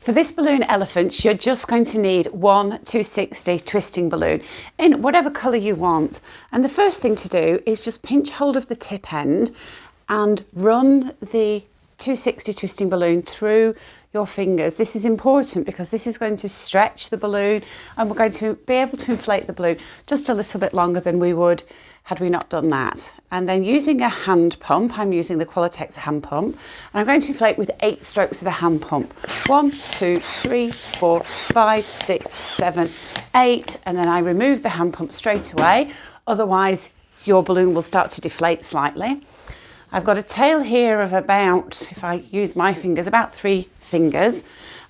For this balloon elephant, you're just going to need one 260 twisting balloon in whatever colour you want. And the first thing to do is just pinch hold of the tip end and run the 260 twisting balloon through your fingers. This is important because this is going to stretch the balloon and we're going to be able to inflate the balloon just a little bit longer than we would had we not done that. And then using a hand pump, I'm using the Latex hand pump, and I'm going to inflate with 8 strokes of the hand pump. 1, 2, 3, 4, 5, 6, 7, 8, and then I remove the hand pump straight away, otherwise your balloon will start to deflate slightly. I've got a tail here of about, if I use my fingers, about 3 fingers,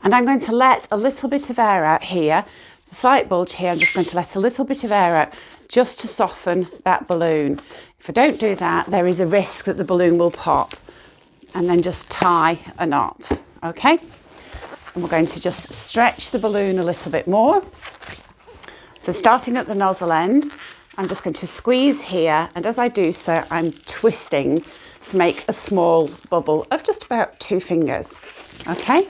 and I'm going to let a little bit of air out here. The slight bulge here, I'm just going to let a little bit of air out just to soften that balloon. If I don't do that, there is a risk that the balloon will pop, and then just tie a knot, okay? And we're going to just stretch the balloon a little bit more. So starting at the nozzle end, I'm just going to squeeze here, and as I do so, I'm twisting to make a small bubble of just about 2 fingers, okay?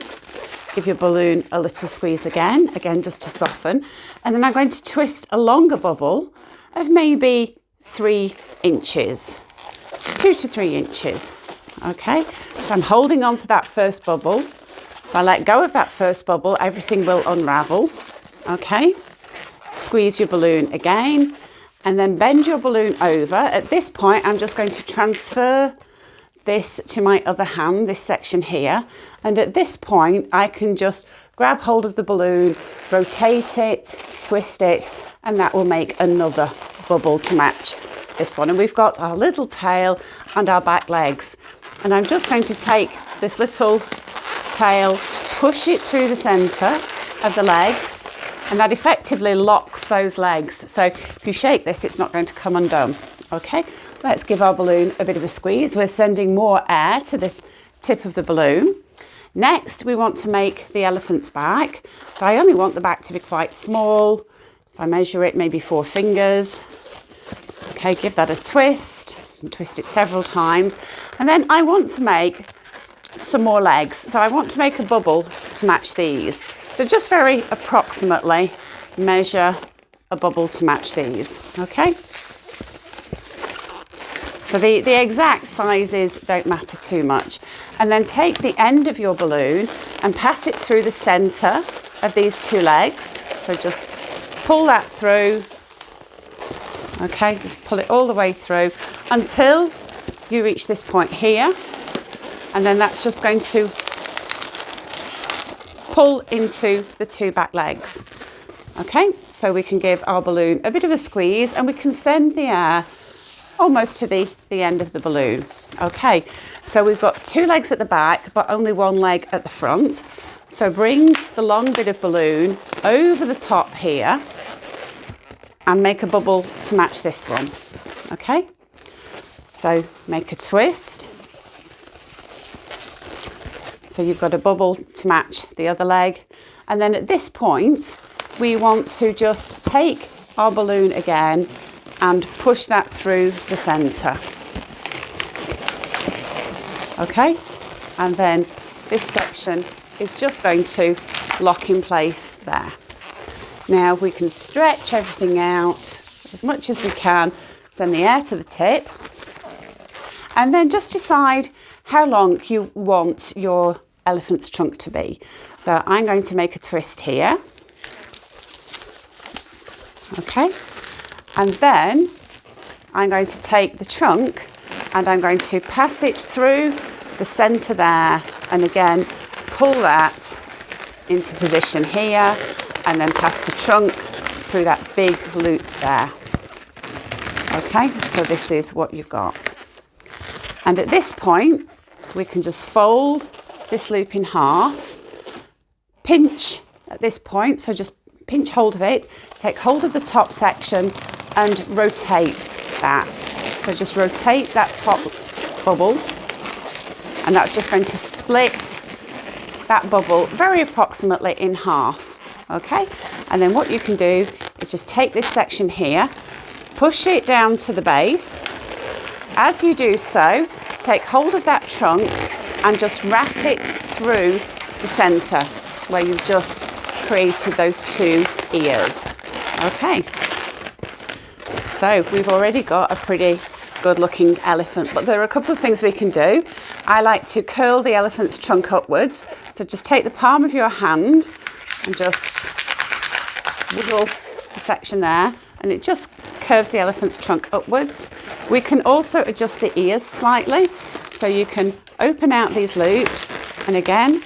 Give your balloon a little squeeze again just to soften, and then I'm going to twist a longer bubble of maybe 3 inches, 2 to 3 inches, okay? So I'm holding on to that first bubble. If I let go of that first bubble, everything will unravel, okay? Squeeze your balloon again, and then bend your balloon over. At this point, I'm just going to transfer this to my other hand, this section here. And at this point, I can just grab hold of the balloon, rotate it, twist it, and that will make another bubble to match this one. And we've got our little tail and our back legs. And I'm just going to take this little tail, push it through the centre of the legs, and that effectively locks those legs. So if you shake this, it's not going to come undone. Okay, let's give our balloon a bit of a squeeze. We're sending more air to the tip of the balloon. Next, we want to make the elephant's back. So I only want the back to be quite small. If I measure it, maybe 4 fingers. Okay, give that a twist and twist it several times. And then I want to make some more legs. So I want to make a bubble to match these. So just very approximately measure a bubble to match these, okay? So the exact sizes don't matter too much. And then take the end of your balloon and pass it through the centre of these 2 legs. So just pull that through, okay? Just pull it all the way through until you reach this point here. And then that's just going to pull into the 2 back legs. Okay, so we can give our balloon a bit of a squeeze and we can send the air almost to the end of the balloon. Okay, so we've got 2 legs at the back, but only 1 leg at the front. So bring the long bit of balloon over the top here and make a bubble to match this one. Okay, so make a twist. So you've got a bubble to match the other leg. And then at this point, we want to just take our balloon again and push that through the centre. Okay? And then this section is just going to lock in place there. Now we can stretch everything out as much as we can, send the air to the tip, and then just decide how long you want your elephant's trunk to be. So I'm going to make a twist here. Okay, and then I'm going to take the trunk and I'm going to pass it through the centre there, and again pull that into position here, and then pass the trunk through that big loop there. Okay, so this is what you've got. And at this point, we can just fold this loop in half, pinch at this point, so just pinch hold of it, take hold of the top section and rotate that. So just rotate that top bubble, and that's just going to split that bubble very approximately in half, okay? And then what you can do is just take this section here, push it down to the base. As you do so, take hold of that trunk and just wrap it through the centre where you've just created those 2 ears. Okay, so we've already got a pretty good looking elephant, but there are a couple of things we can do. I like to curl the elephant's trunk upwards, so just take the palm of your hand and just wiggle the section there, and it just curves the elephant's trunk upwards. We can also adjust the ears slightly, so you can open out these loops, and again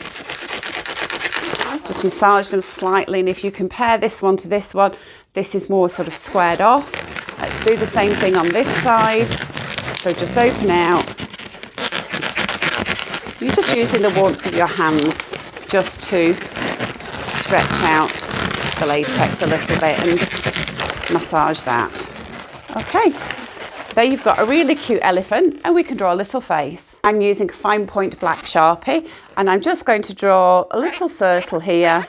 just massage them slightly. And if you compare this one to this one, this is more sort of squared off. Let's do the same thing on this side. So just open out. You're just using the warmth of your hands just to stretch out the latex a little bit and massage that. Okay, there you've got a really cute elephant, and we can draw a little face. I'm using a fine point black Sharpie, and I'm just going to draw a little circle here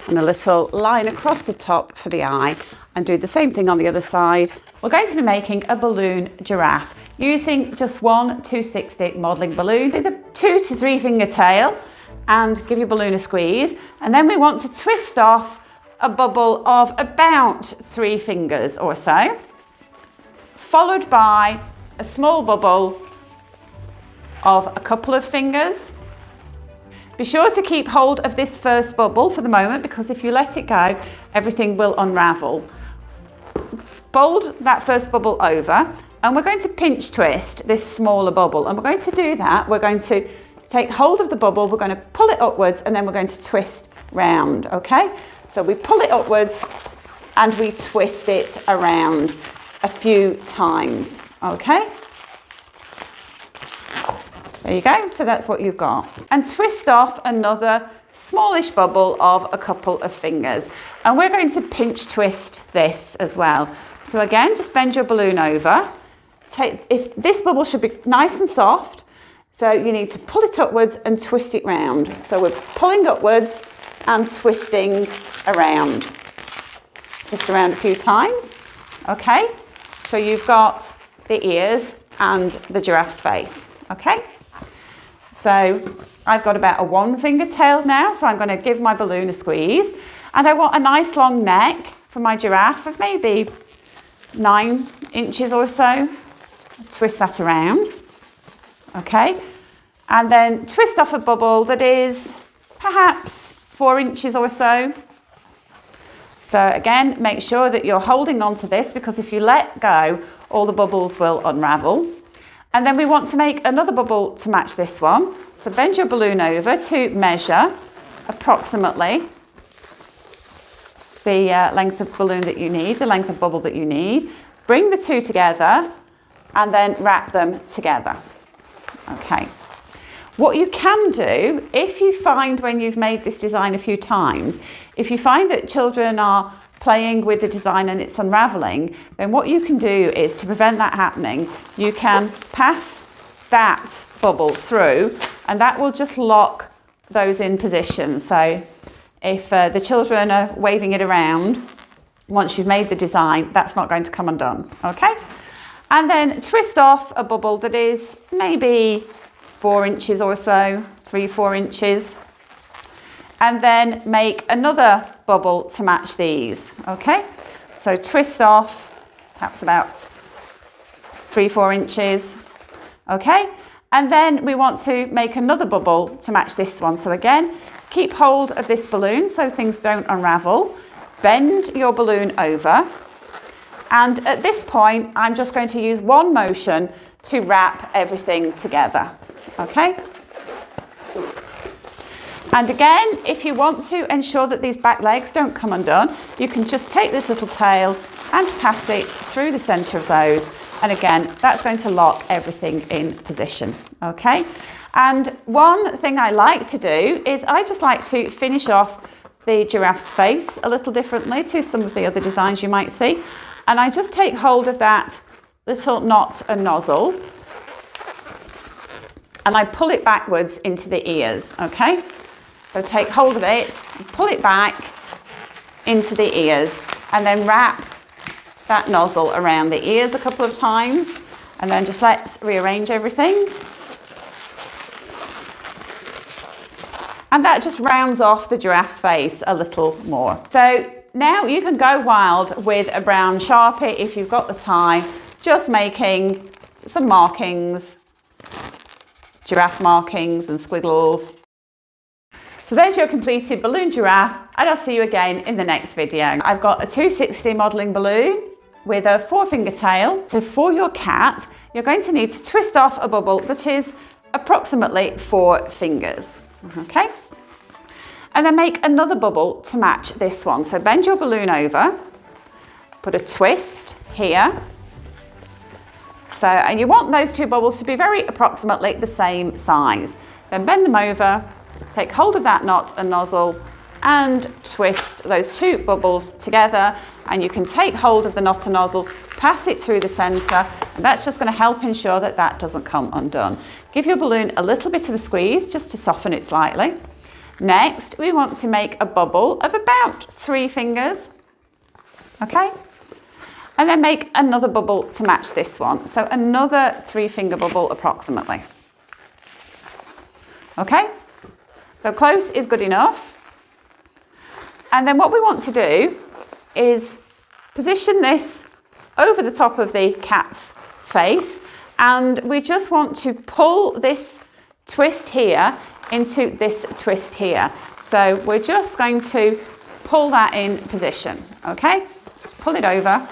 and a little line across the top for the eye, and do the same thing on the other side. We're going to be making a balloon giraffe using just one 260 modelling balloon with a 2 to 3 finger tail, and give your balloon a squeeze. And then we want to twist off a bubble of about 3 fingers or so, followed by a small bubble of a couple of fingers. Be sure to keep hold of this first bubble for the moment, because if you let it go, everything will unravel. Fold that first bubble over, and we're going to pinch twist this smaller bubble. And we're going to do that. We're going to take hold of the bubble, we're going to pull it upwards, and then we're going to twist round, okay? So we pull it upwards and we twist it around a few times, okay? There you go, so that's what you've got. And twist off another smallish bubble of a couple of fingers. And we're going to pinch twist this as well. So again, just bend your balloon over. If this bubble should be nice and soft, so you need to pull it upwards and twist it round. So we're pulling upwards and twisting around. Twist around a few times. Okay, so you've got the ears and the giraffe's face. Okay, so I've got about a 1 finger tail now, so I'm going to give my balloon a squeeze. And I want a nice long neck for my giraffe of maybe 9 inches or so. Twist that around. Okay, and then twist off a bubble that is perhaps 4 inches or so. So again, make sure that you're holding on to this, because if you let go, all the bubbles will unravel. And then we want to make another bubble to match this one. So bend your balloon over to measure approximately the length of balloon that you need, the length of bubble that you need. Bring the 2 together and then wrap them together. Okay. What you can do, if you find when you've made this design a few times, if you find that children are playing with the design and it's unraveling, then what you can do is, to prevent that happening, you can pass that bubble through, and that will just lock those in position. So if the children are waving it around, once you've made the design, that's not going to come undone, okay? And then twist off a bubble that is maybe 4 inches or so, 3-4 inches. And then make another bubble to match these, okay? So twist off, perhaps about 3-4 inches, okay? And then we want to make another bubble to match this one. So again, keep hold of this balloon so things don't unravel. Bend your balloon over. And at this point, I'm just going to use one motion to wrap everything together, okay? And again, if you want to ensure that these back legs don't come undone, you can just take this little tail and pass it through the centre of those. And again, that's going to lock everything in position, okay? And one thing I like to do is I just like to finish off the giraffe's face a little differently to some of the other designs you might see. And I just take hold of that little knot and nozzle and I pull it backwards into the ears, okay? So take hold of it, pull it back into the ears, and then wrap that nozzle around the ears a couple of times, and then just let's rearrange everything. And that just rounds off the giraffe's face a little more. So now you can go wild with a brown Sharpie if you've got the time, just making some markings, giraffe markings and squiggles. So there's your completed balloon giraffe, and I'll see you again in the next video. I've got a 260 modelling balloon with a 4-finger tail. So for your cat, you're going to need to twist off a bubble that is approximately 4 fingers, okay? And then make another bubble to match this one. So bend your balloon over, put a twist here. So, and you want those 2 bubbles to be very approximately the same size. Then bend them over, take hold of that knot and nozzle and twist those 2 bubbles together, and you can take hold of the knot and nozzle, pass it through the centre, and that's just going to help ensure that that doesn't come undone. Give your balloon a little bit of a squeeze just to soften it slightly. Next, we want to make a bubble of about 3 fingers, okay? And then make another bubble to match this one. So another 3-finger bubble approximately. Okay? So close is good enough. And then what we want to do is position this over the top of the cat's face, and we just want to pull this twist here into this twist here. So we're just going to pull that in position, okay? Just pull it over.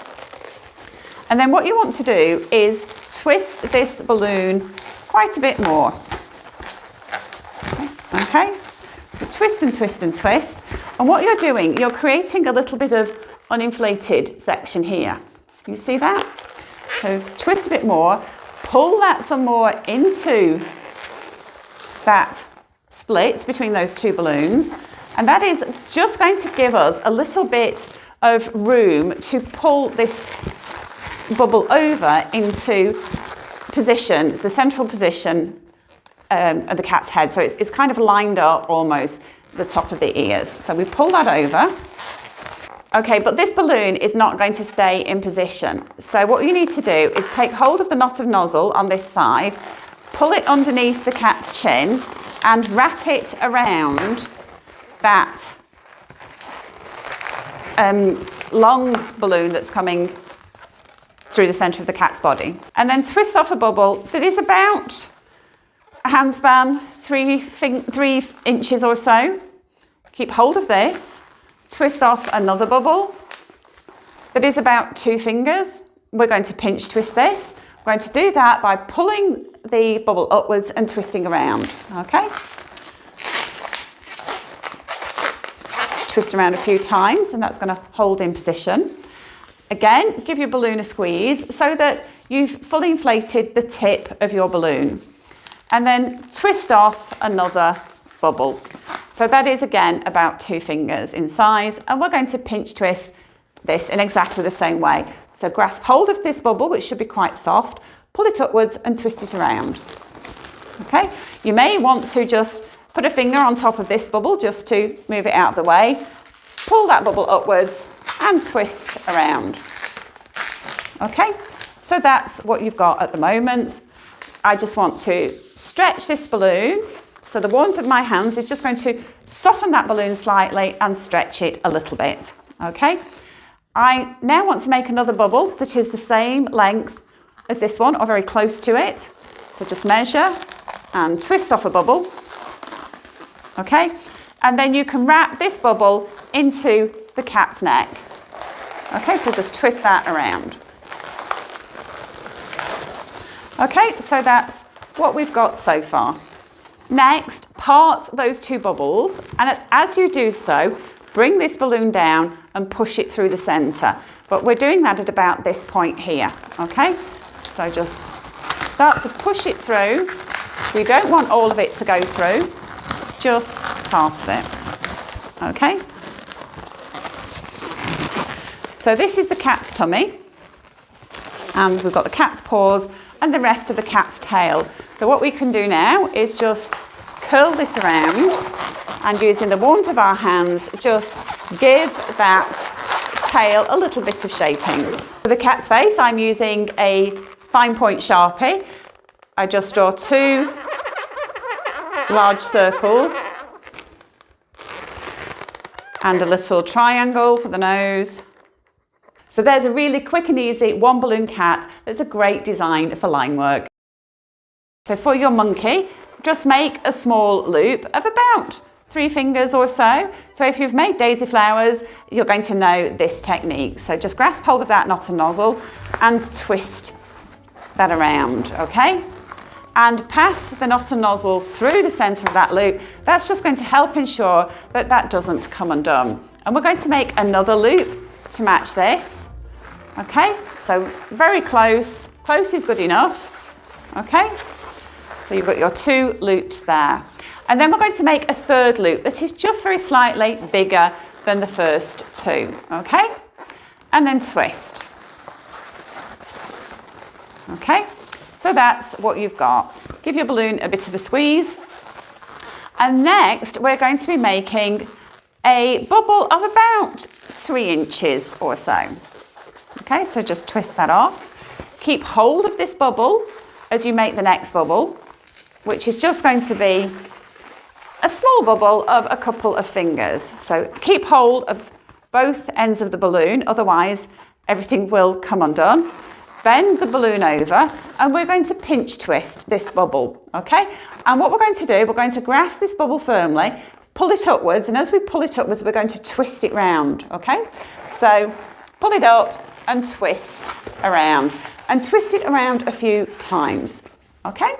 And then what you want to do is twist this balloon quite a bit more. Okay? So twist and twist and twist. And what you're doing, you're creating a little bit of uninflated section here. You see that? So twist a bit more, pull that some more into that split between those 2 balloons. And that is just going to give us a little bit of room to pull this bubble over into position, the central position of the cat's head. So it's kind of lined up almost the top of the ears. So we pull that over. Okay, but this balloon is not going to stay in position. So what you need to do is take hold of the knot of nozzle on this side, pull it underneath the cat's chin and wrap it around that long balloon that's coming through the centre of the cat's body. And then twist off a bubble that is about a handspan, 3 inches or so. Keep hold of this, twist off another bubble that is about 2 fingers. We're going to pinch twist this. We're going to do that by pulling the bubble upwards and twisting around, okay? Twist around a few times and that's going to hold in position. Again, give your balloon a squeeze so that you've fully inflated the tip of your balloon. And then twist off another bubble. So that is again about 2 fingers in size, and we're going to pinch twist this in exactly the same way. So grasp hold of this bubble, which should be quite soft, pull it upwards and twist it around. Okay, you may want to just put a finger on top of this bubble just to move it out of the way. Pull that bubble upwards and twist around. Okay, so that's what you've got at the moment. I just want to stretch this balloon. So the warmth of my hands is just going to soften that balloon slightly and stretch it a little bit. Okay, I now want to make another bubble that is the same length as this one or very close to it. So just measure and twist off a bubble. Okay, and then you can wrap this bubble into the cat's neck. Okay, so just twist that around. Okay, so that's what we've got so far. Next, part those 2 bubbles, and as you do so, bring this balloon down and push it through the centre. But we're doing that at about this point here, okay? So just start to push it through. We don't want all of it to go through, just part of it, okay? So this is the cat's tummy, and we've got the cat's paws and the rest of the cat's tail. So what we can do now is just curl this around and using the warmth of our hands, just give that tail a little bit of shaping. For the cat's face, I'm using a fine point Sharpie. I just draw 2 large circles And a little triangle for the nose. So there's a really quick and easy one balloon cat that's a great design for line work. So for your monkey, just make a small loop of about 3 fingers or so. So if you've made daisy flowers, you're going to know this technique. So just grasp hold of that knot and nozzle and twist that around, okay? And pass the knot and nozzle through the centre of that loop. That's just going to help ensure that that doesn't come undone. And we're going to make another loop to match this, okay? So very close, close is good enough, okay? So you've got your 2 loops there. And then we're going to make a third loop that is just very slightly bigger than the first 2, okay? And then twist. Okay, so that's what you've got. Give your balloon a bit of a squeeze. And next we're going to be making a bubble of about 3 inches or so. Okay, so just twist that off. Keep hold of this bubble as you make the next bubble, which is just going to be a small bubble of a couple of fingers. So keep hold of both ends of the balloon, otherwise everything will come undone. Bend the balloon over and we're going to pinch twist this bubble, okay? And what we're going to do, we're going to grasp this bubble firmly, pull it upwards, and as we pull it upwards, we're going to twist it round, okay? So pull it up and twist around, and twist it around a few times, okay?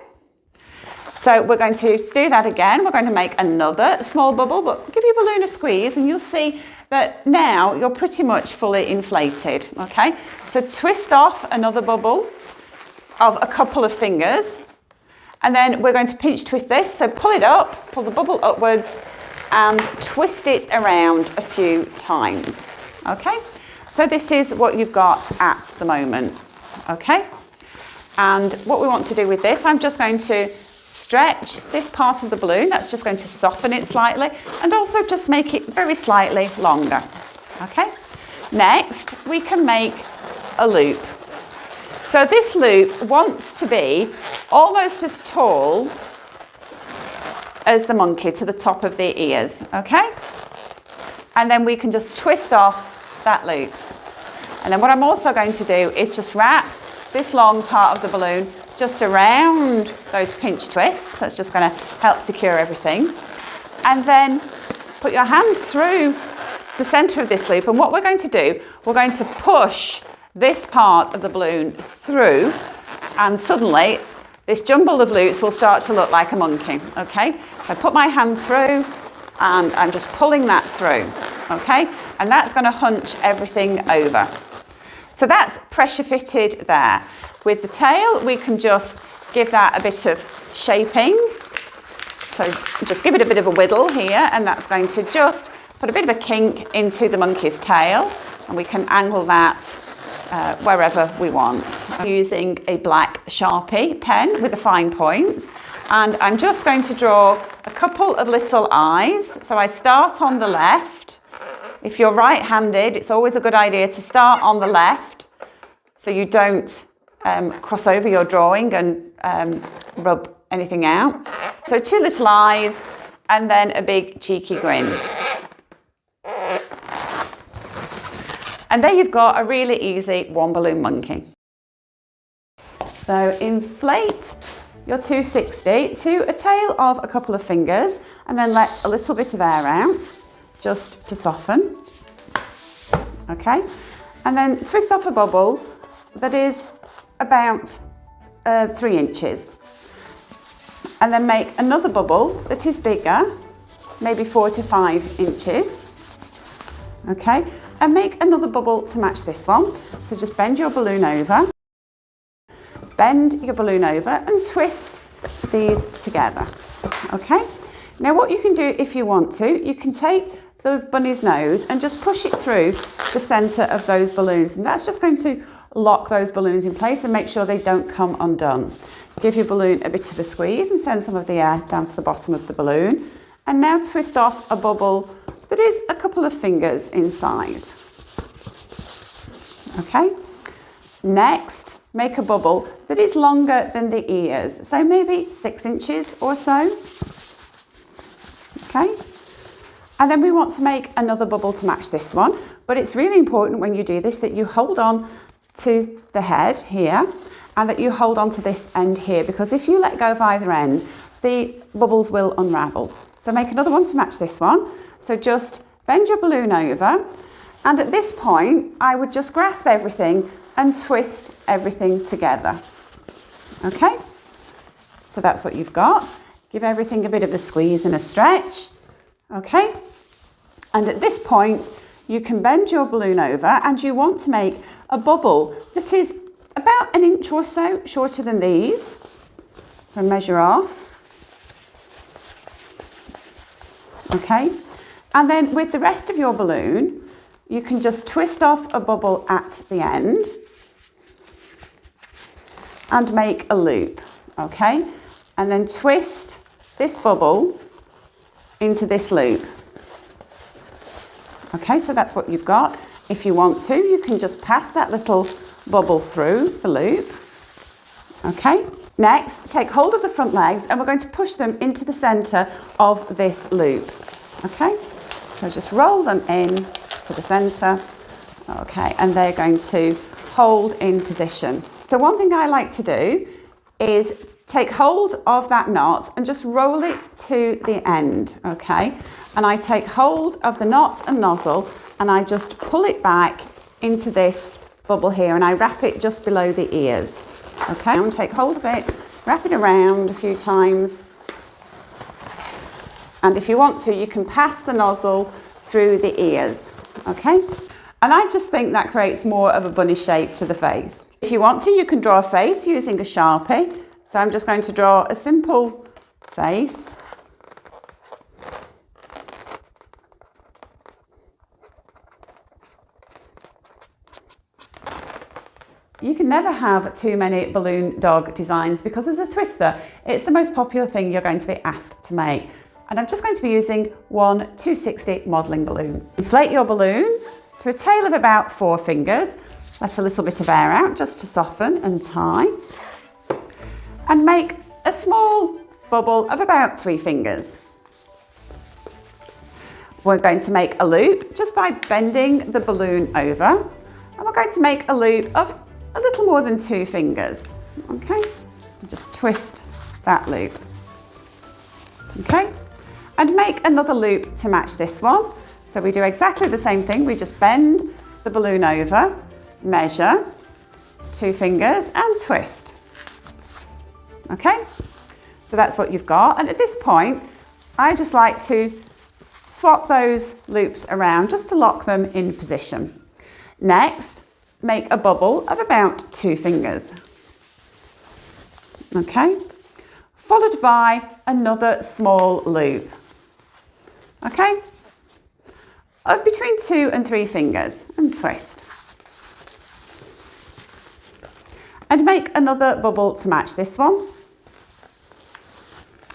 So we're going to do that again. We're going to make another small bubble, but give your balloon a squeeze and you'll see that now you're pretty much fully inflated, okay? So twist off another bubble of a couple of fingers, and then we're going to pinch twist this. So pull it up, pull the bubble upwards and twist it around a few times, okay? So this is what you've got at the moment, okay? And what we want to do with this, I'm just going to stretch this part of the balloon. That's just going to soften it slightly and also just make it very slightly longer, okay? Next, we can make a loop. So this loop wants to be almost as tall as the monkey to the top of the ears, okay? And then we can just twist off that loop. And then what I'm also going to do is just wrap this long part of the balloon just around those pinch twists. That's just going to help secure everything. And then put your hand through the centre of this loop, and what we're going to do, we're going to push this part of the balloon through, and suddenly this jumble of loops will start to look like a monkey, okay? So I put my hand through and I'm just pulling that through, okay? And that's going to hunch everything over. So that's pressure fitted there. With the tail, we can just give that a bit of shaping. So just give it a bit of a whittle here, and that's going to just put a bit of a kink into the monkey's tail, and we can angle that wherever we want. I'm using a black Sharpie pen with the fine points, and I'm just going to draw a couple of little eyes. So I start on the left. If you're right-handed, it's always a good idea to start on the left so you don't cross over your drawing and rub anything out. So 2 little eyes and then a big cheeky grin. And there you've got a really easy one balloon monkey. So inflate your 260 to a tail of a couple of fingers and then let a little bit of air out just to soften. Okay, and then twist off a bubble that is about 3 inches. And then make another bubble that is bigger, maybe 4 to 5 inches. Okay, and make another bubble to match this one. So just bend your balloon over. Bend your balloon over and twist these together. Okay, now what you can do if you want to, you can take the bunny's nose and just push it through the centre of those balloons, and that's just going to lock those balloons in place and make sure they don't come undone. Give your balloon a bit of a squeeze and send some of the air down to the bottom of the balloon, and now twist off a bubble that is a couple of fingers in size. Okay, next make a bubble that is longer than the ears, so maybe 6 inches or so. Okay. And then we want to make another bubble to match this one, but it's really important when you do this that you hold on to the head here and that you hold on to this end here, because if you let go of either end, the bubbles will unravel. So make another one to match this one. So just bend your balloon over, and at this point, I would just grasp everything and twist everything together. Okay? So that's what you've got. Give everything a bit of a squeeze and a stretch. Okay? And at this point, you can bend your balloon over and you want to make a bubble that is about 1 inch or so shorter than these. So measure off. Okay? And then with the rest of your balloon, you can just twist off a bubble at the end and make a loop. Okay? And then twist this bubble into this loop. Okay, so that's what you've got. If you want to, you can just pass that little bubble through the loop. Okay, next, take hold of the front legs and we're going to push them into the centre of this loop. Okay, so just roll them in to the centre. Okay, and they're going to hold in position. So one thing I like to do is take hold of that knot and just roll it to the end, okay? And I take hold of the knot and nozzle and I just pull it back into this bubble here and I wrap it just below the ears, okay? And take hold of it, wrap it around a few times. And if you want to, you can pass the nozzle through the ears, okay? And I just think that creates more of a bunny shape to the face. If you want to, you can draw a face using a Sharpie. So I'm just going to draw a simple face. You can never have too many balloon dog designs because as a twister, it's the most popular thing you're going to be asked to make. And I'm just going to be using one 260 modelling balloon. Inflate your balloon to a tail of about 4 fingers. Let a little bit of air out just to soften and tie. And make a small bubble of about 3 fingers. We're going to make a loop just by bending the balloon over. And we're going to make a loop of a little more than 2 fingers. Okay, just twist that loop. Okay, and make another loop to match this one. So we do exactly the same thing. We just bend the balloon over, measure, 2 fingers and twist. Okay, so that's what you've got. And at this point, I just like to swap those loops around just to lock them in position. Next, make a bubble of about 2 fingers. Okay, followed by another small loop. Okay, of between 2 and 3 fingers and twist. And make another bubble to match this one.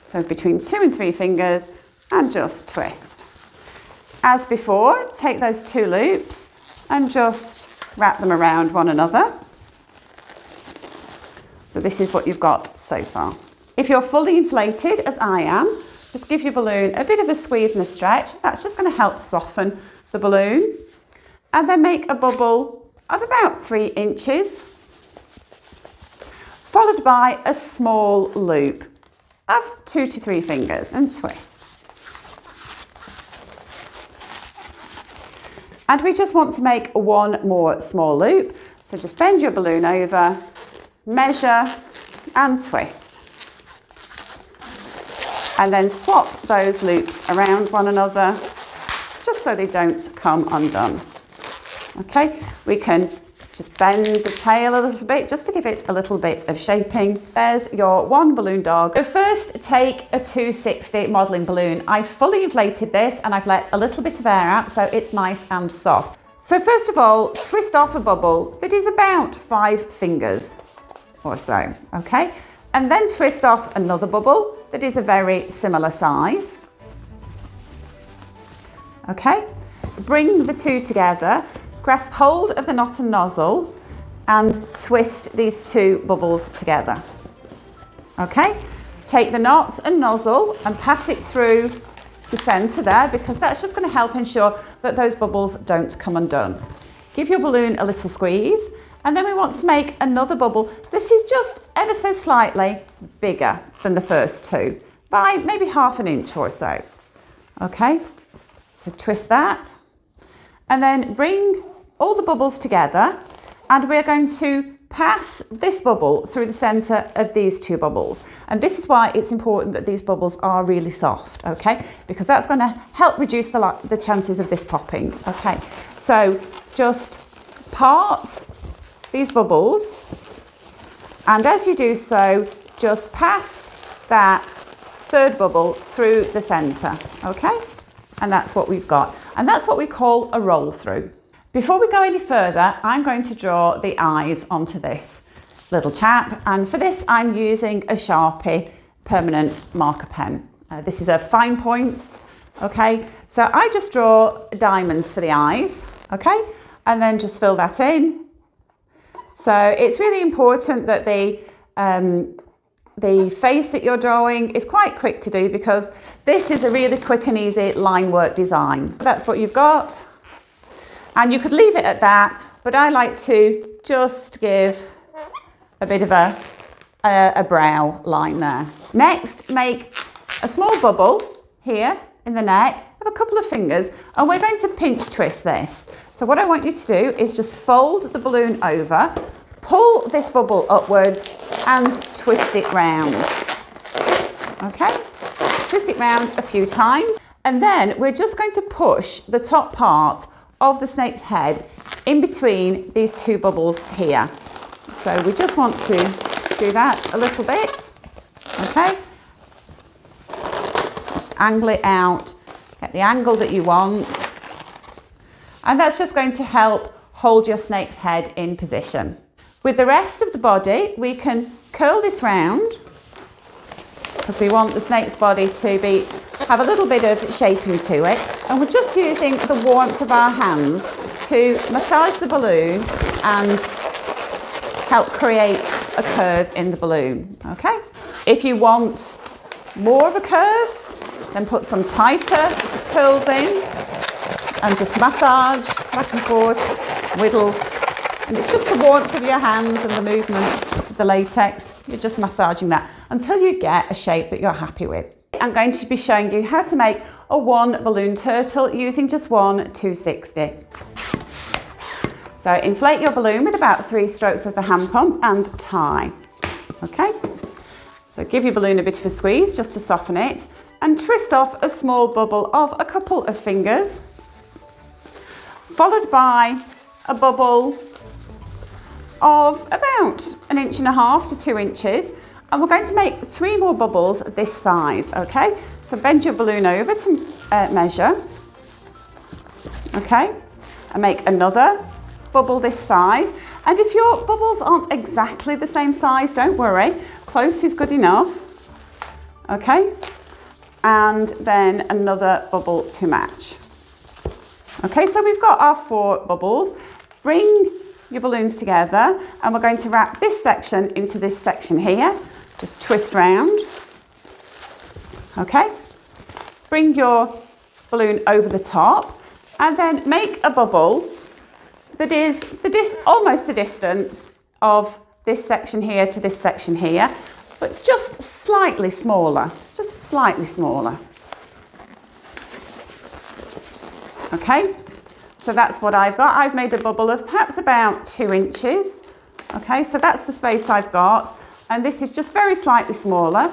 So between 2 and 3 fingers and just twist. As before, take those 2 loops and just wrap them around one another. So this is what you've got so far. If you're fully inflated, as I am, just give your balloon a bit of a squeeze and a stretch. That's just going to help soften the balloon. And then make a bubble of about 3 inches, followed by a small loop of 2 to 3 fingers and twist. And we just want to make one more small loop. So just bend your balloon over, measure and twist. And then swap those loops around one another, just so they don't come undone. Okay, we can just bend the tail a little bit, just to give it a little bit of shaping. There's your one balloon dog. So first, take a 260 modelling balloon. I've fully inflated this and I've let a little bit of air out, so it's nice and soft. So first of all, twist off a bubble that is about 5 fingers or so, okay? And then twist off another bubble that is a very similar size. Okay, bring the 2 together, grasp hold of the knot and nozzle and twist these 2 bubbles together. Okay, take the knot and nozzle and pass it through the centre there, because that's just going to help ensure that those bubbles don't come undone. Give your balloon a little squeeze, and then we want to make another bubble that is just ever so slightly bigger than the first two, by maybe ½ an inch or so. Okay, so twist that, and then bring all the bubbles together, and we're going to pass this bubble through the centre of these two bubbles. And this is why it's important that these bubbles are really soft, okay? Because that's going to help reduce the chances of this popping, okay? So just part these bubbles, and as you do so, just pass that third bubble through the centre, okay? And that's what we've got. And that's what we call a roll through. Before we go any further, I'm going to draw the eyes onto this little chap. And for this, I'm using a Sharpie permanent marker pen. This is a fine point, okay? So I just draw diamonds for the eyes, okay? And then just fill that in. So it's really important that the face that you're drawing is quite quick to do, because this is a really quick and easy line work design. That's what you've got. And you could leave it at that, but I like to just give a bit of a brow line there. Next, make a small bubble here in the neck of a couple of fingers, and we're going to pinch twist this. So what I want you to do is just fold the balloon over, pull this bubble upwards, and twist it round. Okay, twist it round a few times, and then we're just going to push the top part of the snake's head in between these two bubbles here. So we just want to do that a little bit, okay? Just angle it out, get the angle that you want, and that's just going to help hold your snake's head in position. With the rest of the body, we can curl this round, because we want the snake's body to have a little bit of shaping to it, and we're just using the warmth of our hands to massage the balloon and help create a curve in the balloon, okay? If you want more of a curve, then put some tighter curls in and just massage back and forth, whittle, and it's just the warmth of your hands and the movement of the latex. You're just massaging that until you get a shape that you're happy with. I'm going to be showing you how to make a one balloon turtle using just one 260. So inflate your balloon with about 3 strokes of the hand pump and tie. Okay, so give your balloon a bit of a squeeze just to soften it, and twist off a small bubble of a couple of fingers, followed by a bubble of about 1.5 to 2 inches. And we're going to make 3 more bubbles this size, okay? So bend your balloon over to measure, okay? And make another bubble this size. And if your bubbles aren't exactly the same size, don't worry. Close is good enough, okay? And then another bubble to match. Okay, so we've got our 4 bubbles. Bring your balloons together, and we're going to wrap this section into this section here. Just twist round, okay? Bring your balloon over the top, and then make a bubble that is almost the distance of this section here to this section here, but just slightly smaller, Okay, so that's what I've got. I've made a bubble of perhaps about 2 inches. Okay, so that's the space I've got. And this is just very slightly smaller,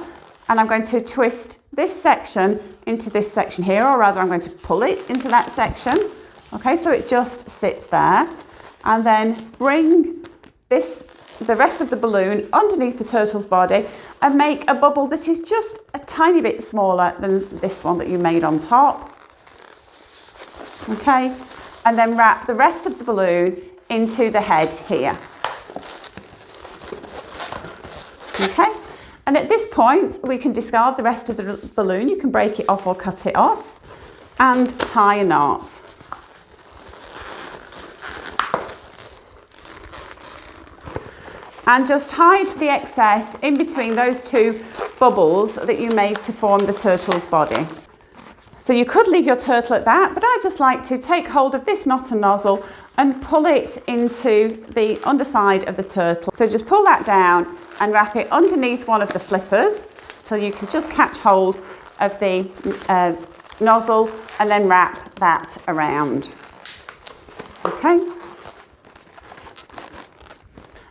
and I'm going to twist this section into this section here, or rather I'm going to pull it into that section. Okay, so it just sits there, and then bring the rest of the balloon underneath the turtle's body and make a bubble that is just a tiny bit smaller than this one that you made on top. Okay, and then wrap the rest of the balloon into the head here. Okay, and at this point we can discard the rest of the balloon. You can break it off or cut it off and tie a knot. And just hide the excess in between those 2 bubbles that you made to form the turtle's body. So you could leave your turtle at that, but I just like to take hold of this knot and nozzle and pull it into the underside of the turtle. So just pull that down and wrap it underneath one of the flippers so you can just catch hold of the nozzle and then wrap that around. Okay.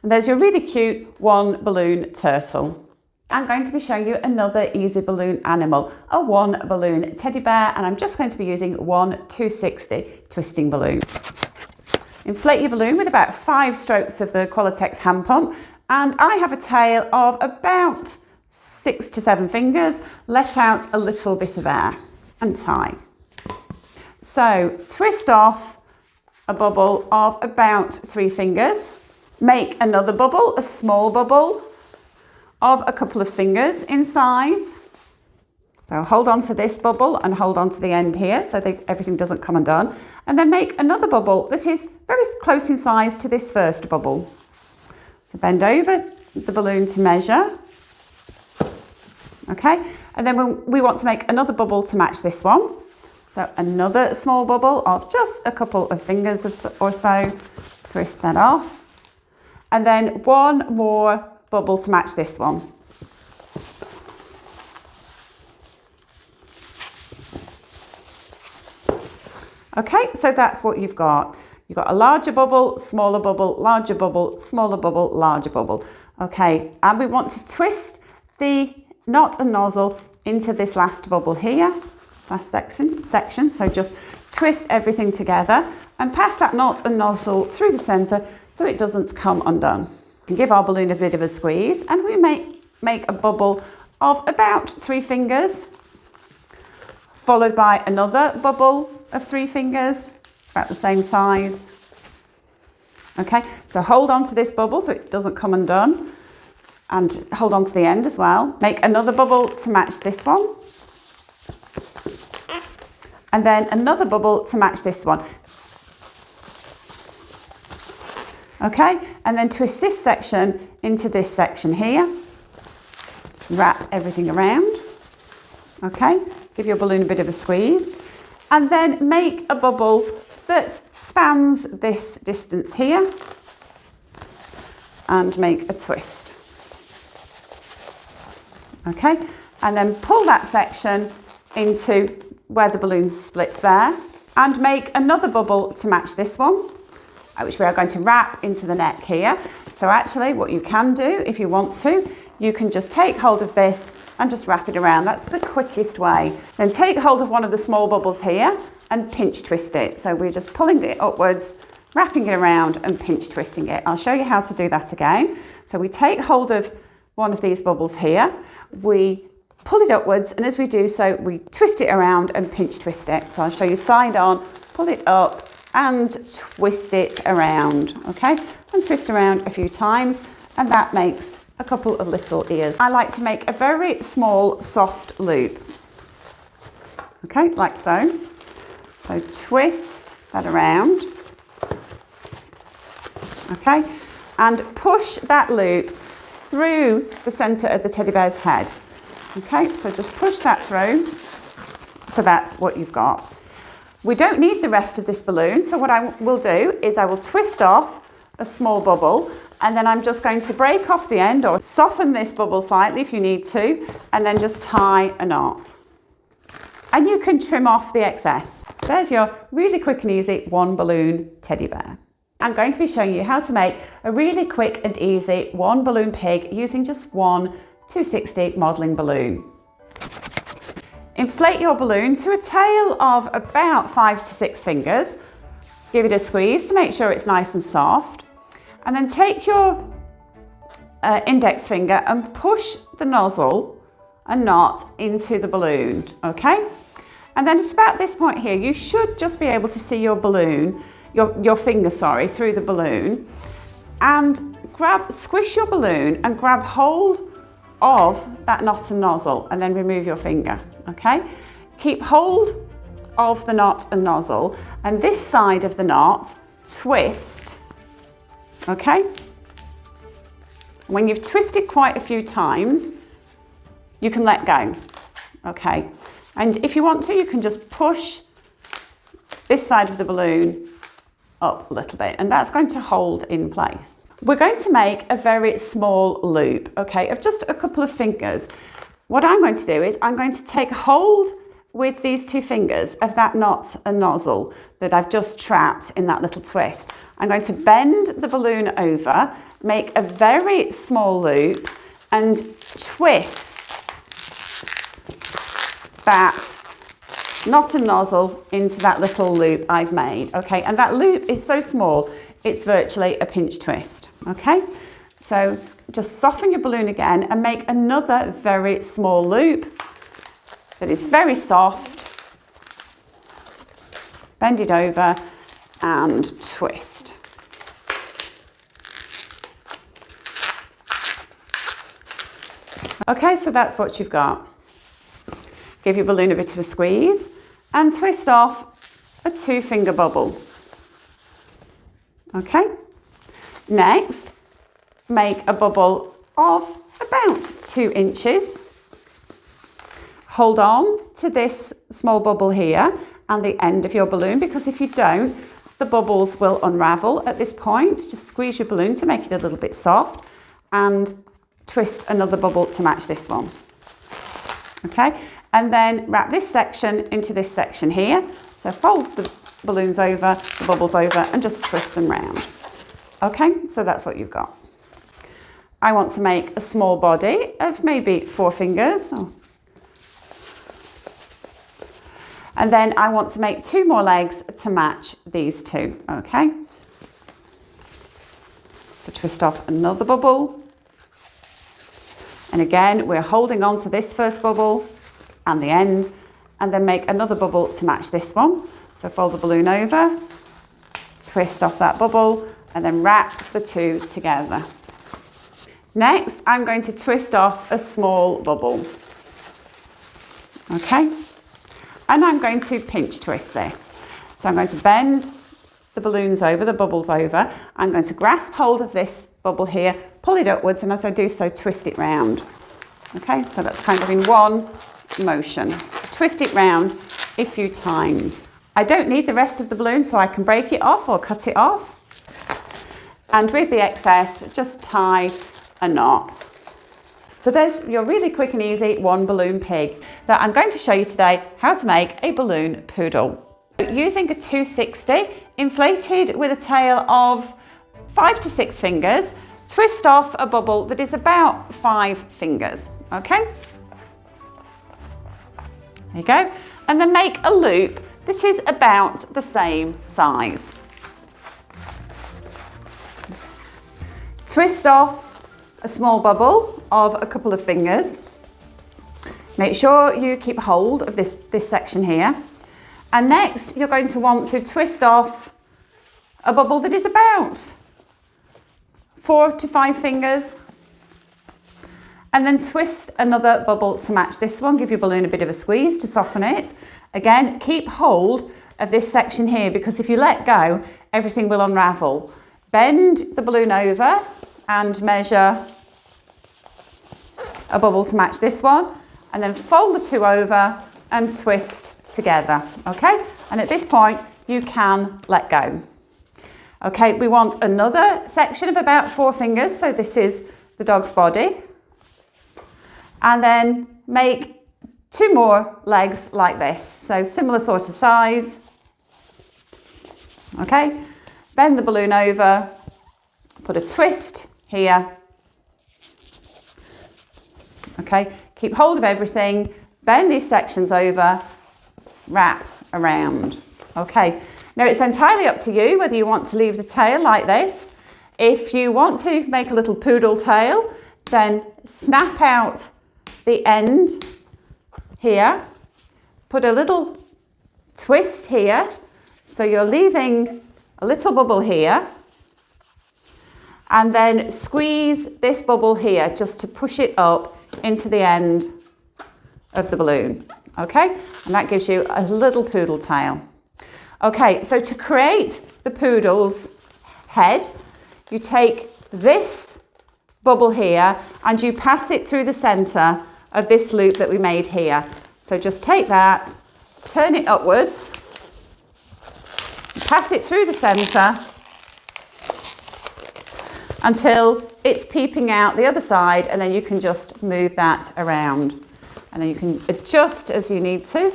And there's your really cute one balloon turtle. I'm going to be showing you another easy balloon animal, a one balloon teddy bear, and I'm just going to be using one 260 twisting balloon. Inflate your balloon with about 5 strokes of the Latex hand pump, and I have a tail of about 6 to 7 fingers. Let out a little bit of air and tie. So twist off a bubble of about 3 fingers. Make another bubble, a small bubble of a couple of fingers in size. So hold on to this bubble and hold on to the end here so that everything doesn't come undone. And then make another bubble that is very close in size to this first bubble. So bend over the balloon to measure. Okay, and then we want to make another bubble to match this one. So another small bubble of just a couple of fingers or so. Twist that off. And then one more bubble to match this one. Okay, so that's what you've got. You've got a larger bubble, smaller bubble, larger bubble, smaller bubble, larger bubble. Okay, and we want to twist the knot and nozzle into this last bubble here, last section. So just twist everything together and pass that knot and nozzle through the center so it doesn't come undone. And give our balloon a bit of a squeeze, and we make a bubble of about 3 fingers, followed by another bubble of 3 fingers, about the same size. Okay, so hold on to this bubble so it doesn't come undone, and hold on to the end as well. Make another bubble to match this one, and then another bubble to match this one. Okay, and then twist this section into this section here. Just wrap everything around. Okay, give your balloon a bit of a squeeze. And then make a bubble that spans this distance here. And make a twist. Okay, and then pull that section into where the balloon's split there. And make another bubble to match this one, which we are going to wrap into the neck here. So actually what you can do if you want to, you can just take hold of this and just wrap it around. That's the quickest way. Then take hold of one of the small bubbles here and pinch twist it. So we're just pulling it upwards, wrapping it around and pinch twisting it. I'll show you how to do that again. So we take hold of one of these bubbles here, we pull it upwards, and as we do so, we twist it around and pinch twist it. So I'll show you side on, pull it up, and twist it around, okay? And twist around a few times, and that makes a couple of little ears. I like to make a very small, soft loop, okay, like so. So twist that around, okay? And push that loop through the center of the teddy bear's head, okay? So just push that through, so that's what you've got. We don't need the rest of this balloon, so what I will do is I will twist off a small bubble, and then I'm just going to break off the end or soften this bubble slightly if you need to, and then just tie a knot. And you can trim off the excess. There's your really quick and easy one balloon teddy bear. I'm going to be showing you how to make a really quick and easy one balloon pig using just one 260 modelling balloon. Inflate your balloon to a tail of about 5 to 6 fingers. Give it a squeeze to make sure it's nice and soft. And then take your index finger and push the nozzle and knot into the balloon, okay? And then at about this point here, you should just be able to see your balloon, your finger, sorry, through the balloon. And squish your balloon and grab hold of that knot and nozzle, and then remove your finger, okay? Keep hold of the knot and nozzle, and this side of the knot, twist, okay? When you've twisted quite a few times, you can let go, okay? And if you want to, you can just push this side of the balloon up a little bit, and that's going to hold in place. We're going to make a very small loop, okay, of just a couple of fingers. What I'm going to do is I'm going to take hold with these two fingers of that knot and nozzle that I've just trapped in that little twist. I'm going to bend the balloon over, make a very small loop, and twist that knot and nozzle into that little loop I've made, okay? And that loop is so small, it's virtually a pinch twist, okay? So just soften your balloon again and make another very small loop that is very soft. Bend it over and twist. Okay, so that's what you've got. Give your balloon a bit of a squeeze and twist off a 2-finger bubble. Okay. Next, make a bubble of about 2 inches. Hold on to this small bubble here and the end of your balloon, because if you don't, the bubbles will unravel at this point. Just squeeze your balloon to make it a little bit soft and twist another bubble to match this one. Okay, and then wrap this section into this section here. So fold the balloons over, the bubbles over, and just twist them round. Okay, so that's what you've got. I want to make a small body of maybe 4 fingers. And then I want to make 2 more legs to match these 2, okay? So twist off another bubble. And again, we're holding on to this first bubble and the end, and then make another bubble to match this one. So fold the balloon over, twist off that bubble, and then wrap the 2 together. Next, I'm going to twist off a small bubble. Okay? And I'm going to pinch twist this. So I'm going to bend the balloons over, the bubbles over. I'm going to grasp hold of this bubble here, pull it upwards, and as I do so, twist it round. Okay, so that's kind of in one motion. Twist it round a few times. I don't need the rest of the balloon, so I can break it off or cut it off. And with the excess, just tie a knot. So there's your really quick and easy 1 balloon pig. So I'm going to show you today how to make a balloon poodle. Using a 260, inflated with a tail of 5 to 6 fingers, twist off a bubble that is about 5 fingers, okay? There you go. And then make a loop that is about the same size. Twist off a small bubble of a couple of fingers. Make sure you keep hold of this section here. And next, you're going to want to twist off a bubble that is about 4 to 5 fingers. And then twist another bubble to match this one. Give your balloon a bit of a squeeze to soften it. Again, keep hold of this section here, because if you let go, everything will unravel. Bend the balloon over and measure a bubble to match this one, and then fold the 2 over and twist together, okay? And at this point, you can let go. Okay, we want another section of about 4 fingers, so this is the dog's body. And then make 2 more legs like this, so similar sort of size. Okay, bend the balloon over, put a twist here. Okay, keep hold of everything, bend these sections over, wrap around. Okay, now it's entirely up to you whether you want to leave the tail like this. If you want to make a little poodle tail, then snap out the end here, put a little twist here, so you're leaving a little bubble here, and then squeeze this bubble here just to push it up into the end of the balloon, okay? And that gives you a little poodle tail. Okay, so to create the poodle's head, you take this bubble here and you pass it through the center of this loop that we made here. So just take that, turn it upwards, pass it through the centre until it's peeping out the other side, and then you can just move that around. And then you can adjust as you need to.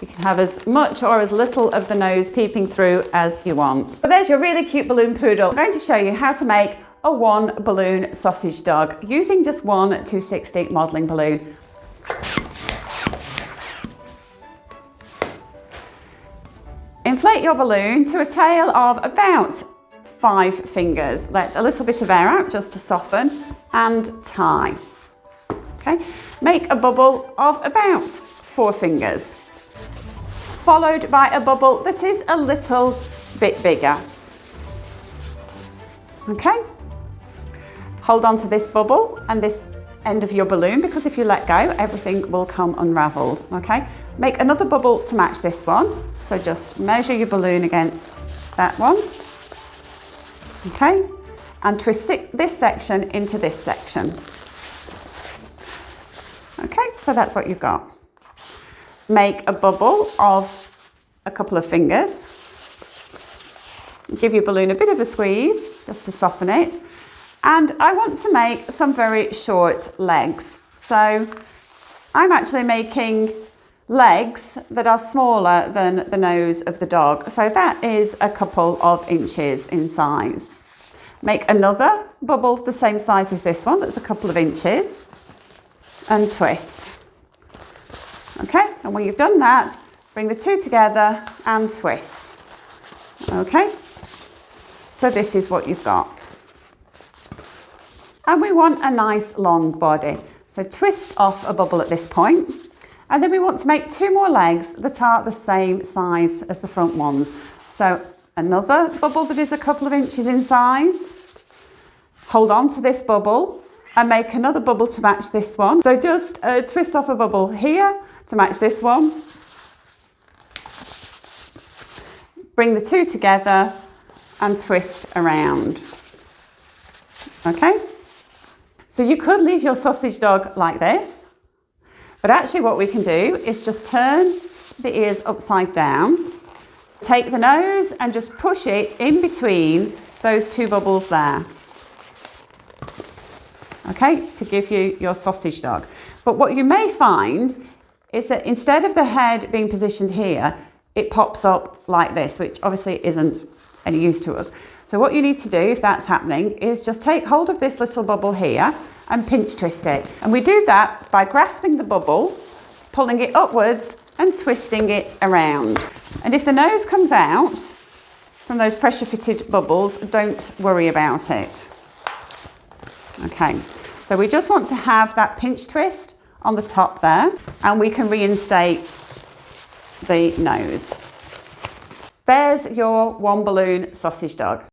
You can have as much or as little of the nose peeping through as you want. So there's your really cute balloon poodle. I'm going to show you how to make a 1 balloon sausage dog using just one 260 modelling balloon. Inflate your balloon to a tail of about 5 fingers. Let a little bit of air out just to soften and tie. Okay, make a bubble of about 4 fingers, followed by a bubble that is a little bit bigger. Okay, hold on to this bubble and this end of your balloon, because if you let go, everything will come unravelled. Okay, make another bubble to match this one. So just measure your balloon against that one. Okay, and twist this section into this section. Okay, so that's what you've got. Make a bubble of a couple of fingers. Give your balloon a bit of a squeeze just to soften it. And I want to make some very short legs. So I'm actually making legs that are smaller than the nose of the dog. So that is a couple of inches in size. Make another bubble the same size as this one, that's a couple of inches, and twist. Okay, and when you've done that, bring the two together and twist. Okay, so this is what you've got. And we want a nice long body. So twist off a bubble at this point. And then we want to make 2 more legs that are the same size as the front ones. So another bubble that is a couple of inches in size. Hold on to this bubble and make another bubble to match this one. So just twist off a bubble here to match this one. Bring the 2 together and twist around. Okay? So you could leave your sausage dog like this, but actually what we can do is just turn the ears upside down, take the nose and just push it in between those 2 bubbles there. Okay, to give you your sausage dog. But what you may find is that instead of the head being positioned here, it pops up like this, which obviously isn't any use to us. So what you need to do, if that's happening, is just take hold of this little bubble here and pinch twist it. And we do that by grasping the bubble, pulling it upwards and twisting it around. And if the nose comes out from those pressure fitted bubbles, don't worry about it. Okay, so we just want to have that pinch twist on the top there, and we can reinstate the nose. There's your 1 balloon sausage dog.